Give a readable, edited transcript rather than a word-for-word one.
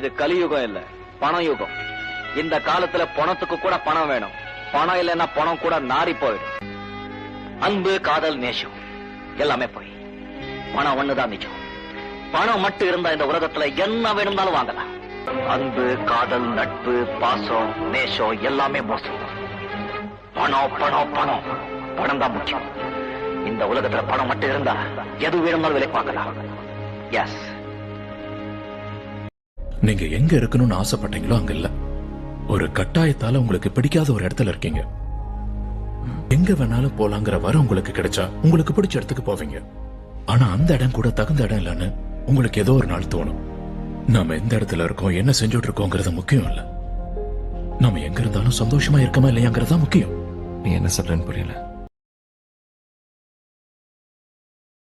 இது கலியுகம் இல்ல, பண யுகம். இந்த காலத்துல பணத்துக்கு கூட பணம் வேணும். பணம் இல்லைன்னா பணம் கூட நாரி போயிடும். அன்பு, காதல், நேசம் எல்லாமே போய் பணம் ஒண்ணுதான் நிஜம். பணம் மட்டும் இருந்தா இந்த உலகத்துல என்ன வேணும்னாலும் வாங்கலாம். அன்பு, காதல், நட்பு, பாசம், நேசம் எல்லாமே மோசம். பணம் பணம் பணம் பணம் தான் முக்கியம். இந்த உலகத்துல பணம் மட்டும் இருந்தா எது வேணும்னாலும் விலை பார்க்கலாம். எஸ், நீங்க எங்க இருக்கணும்னு ஆசைப்பட்டீங்களோ அங்க இல்ல. ஒரு கட்டாயத்தால உங்களுக்கு பிடிக்காத ஒரு இடத்துல இருக்கீங்க. எங்க வேணாலும் போலாங்கிற வர உங்களுக்கு கிடைச்சா உங்களுக்கு பிடிச்ச இடத்துக்கு போவீங்க. ஆனா அந்த இடம் கூட தகுந்த இடம் இல்லைன்னு உங்களுக்கு ஏதோ ஒரு நாள் தோணும். நாம எந்த இடத்துல இருக்கோம், என்ன செஞ்சுட்டு இருக்கோங்கிறது முக்கியம் இல்ல. நாம எங்க இருந்தாலும் சந்தோஷமா இருக்கமா இல்லையாங்கிறதா முக்கியம். நீ என்ன சொல்றேன்னு புரியல.